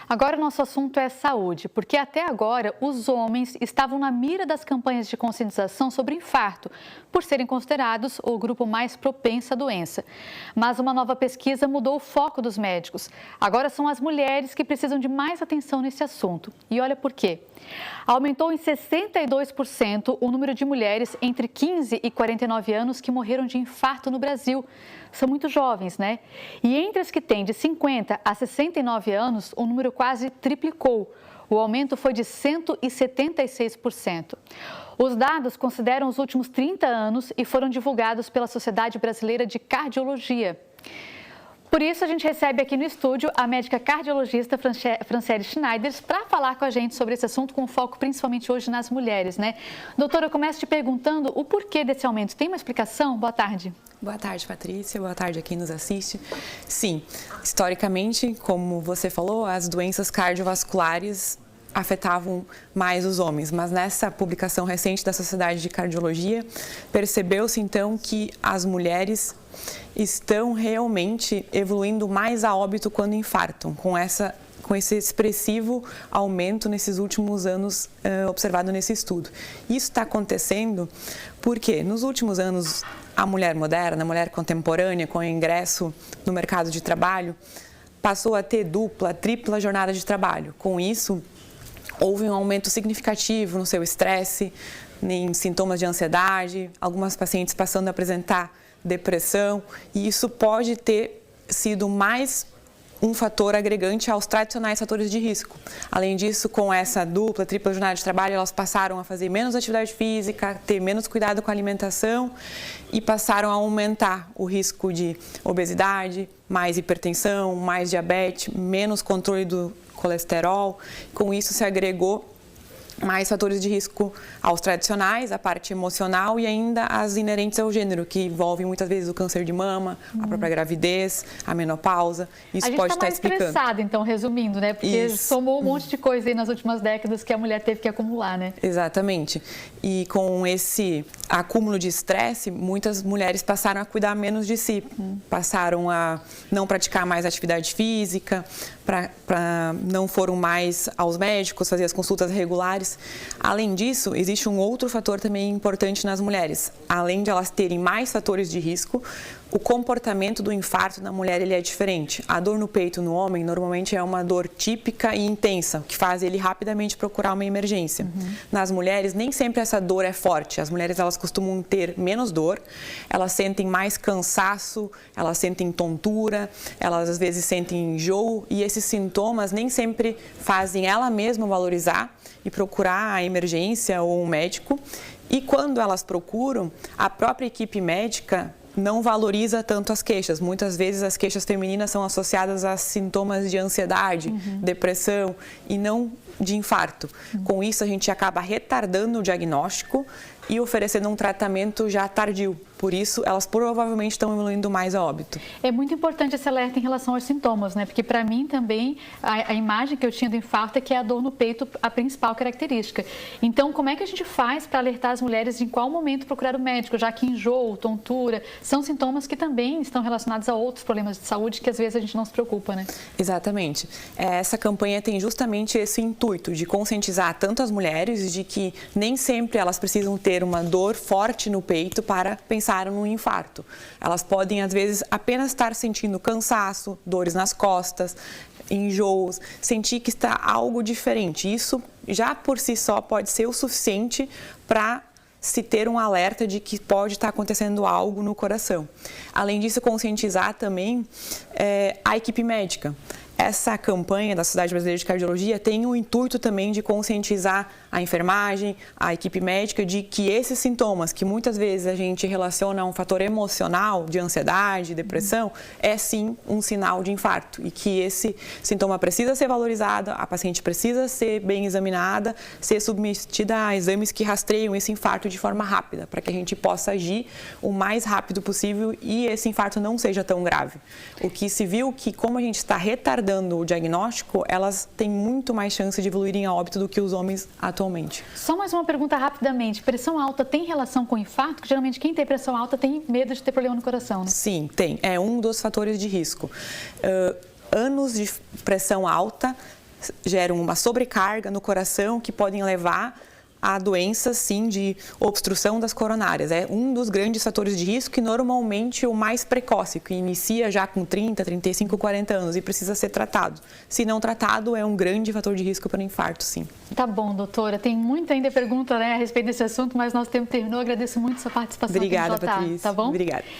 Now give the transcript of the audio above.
Agora o nosso assunto é saúde, porque até agora os homens estavam na mira das campanhas de conscientização sobre infarto, por serem considerados o grupo mais propenso à doença. Mas uma nova pesquisa mudou o foco dos médicos. Agora são as mulheres que precisam de mais atenção nesse assunto. E olha por quê. Aumentou em 62% o número de mulheres entre 15 e 49 anos que morreram de infarto no Brasil. São muito jovens, né? E entre as que têm de 50 a 69 anos, o número quase triplicou. O aumento foi de 176%. Os dados consideram os últimos 30 anos e foram divulgados pela Sociedade Brasileira de Cardiologia. Por isso, a gente recebe aqui no estúdio a médica cardiologista Franciele Schneider para falar com a gente sobre esse assunto, com foco principalmente hoje nas mulheres, né? Doutora, eu começo te perguntando o porquê desse aumento. Tem uma explicação? Boa tarde. Boa tarde, Patrícia. Boa tarde a quem nos assiste. Sim, historicamente, como você falou, as doenças cardiovasculares afetavam mais os homens, mas nessa publicação recente da Sociedade de Cardiologia, percebeu-se então que as mulheres estão realmente evoluindo mais a óbito quando infartam, com esse expressivo aumento nesses últimos anos observado nesse estudo. Isso está acontecendo porque nos últimos anos a mulher moderna, a mulher contemporânea, com o ingresso no mercado de trabalho, passou a ter dupla, tripla jornada de trabalho. Com isso, houve um aumento significativo no seu estresse, em sintomas de ansiedade, algumas pacientes passando a apresentar depressão, e isso pode ter sido mais um fator agregante aos tradicionais fatores de risco. Além disso, com essa dupla, tripla jornada de trabalho, elas passaram a fazer menos atividade física, ter menos cuidado com a alimentação e passaram a aumentar o risco de obesidade, mais hipertensão, mais diabetes, menos controle do colesterol. Com isso se agregou mais fatores de risco aos tradicionais, a parte emocional e ainda as inerentes ao gênero, que envolvem muitas vezes o câncer de mama, a própria gravidez, a menopausa. Isso pode estar explicando. A gente está mais estressada, então, resumindo, né? Porque somou um monte de coisa aí nas últimas décadas que a mulher teve que acumular, né? Exatamente. E com esse acúmulo de estresse, muitas mulheres passaram a cuidar menos de si, passaram a não praticar mais atividade física, não foram mais aos médicos, fazer as consultas regulares. Além disso, existe um outro fator também importante nas mulheres. Além de elas terem mais fatores de risco, o comportamento do infarto na mulher ele é diferente. A dor no peito no homem normalmente é uma dor típica e intensa, que faz ele rapidamente procurar uma emergência. Nas mulheres, nem sempre essa dor é forte. As mulheres elas costumam ter menos dor, elas sentem mais cansaço, elas sentem tontura, elas às vezes sentem enjoo, e esses sintomas nem sempre fazem ela mesma valorizar e procurar a emergência ou um médico. E quando elas procuram, a própria equipe médica não valoriza tanto as queixas. Muitas vezes as queixas femininas são associadas a sintomas de ansiedade, depressão e não de infarto. Com isso, a gente acaba retardando o diagnóstico e oferecendo um tratamento já tardio. Por isso, elas provavelmente estão evoluindo mais a óbito. É muito importante esse alerta em relação aos sintomas, né? Porque para mim também, a imagem que eu tinha do infarto é que é a dor no peito a principal característica. Então, como é que a gente faz para alertar as mulheres de em qual momento procurar o médico, já que enjoo, tontura, são sintomas que também estão relacionados a outros problemas de saúde que às vezes a gente não se preocupa, né? Exatamente. Essa campanha tem justamente esse intuito de conscientizar tanto as mulheres de que nem sempre elas precisam ter uma dor forte no peito para pensar num infarto. Elas podem, às vezes, apenas estar sentindo cansaço, dores nas costas, enjoos, sentir que está algo diferente. Isso, já por si só, pode ser o suficiente para se ter um alerta de que pode estar acontecendo algo no coração. Além disso, conscientizar também a equipe médica. Essa campanha da Sociedade Brasileira de Cardiologia tem o intuito também de conscientizar a enfermagem, a equipe médica, de que esses sintomas, que muitas vezes a gente relaciona a um fator emocional, de ansiedade, depressão, é sim um sinal de infarto e que esse sintoma precisa ser valorizado, a paciente precisa ser bem examinada, ser submetida a exames que rastreiam esse infarto de forma rápida, para que a gente possa agir o mais rápido possível e esse infarto não seja tão grave. O que se viu que, como a gente está retardando o diagnóstico, elas têm muito mais chance de evoluírem a óbito do que os homens atualmente. Só mais uma pergunta rapidamente. Pressão alta tem relação com infarto? Porque geralmente quem tem pressão alta tem medo de ter problema no coração, né? Sim, tem. É um dos fatores de risco. Anos de pressão alta geram uma sobrecarga no coração que podem levar a doenças, sim, de obstrução das coronárias. É um dos grandes fatores de risco e normalmente o mais precoce, que inicia já com 30, 35, 40 anos e precisa ser tratado. Se não tratado, é um grande fator de risco para infarto, sim. Tá bom, doutora. Tem muita ainda pergunta, né, a respeito desse assunto, mas nosso tempo terminou. Agradeço muito a sua participação. Obrigada, aqui no Jota, Patrícia. tá bom? Obrigada.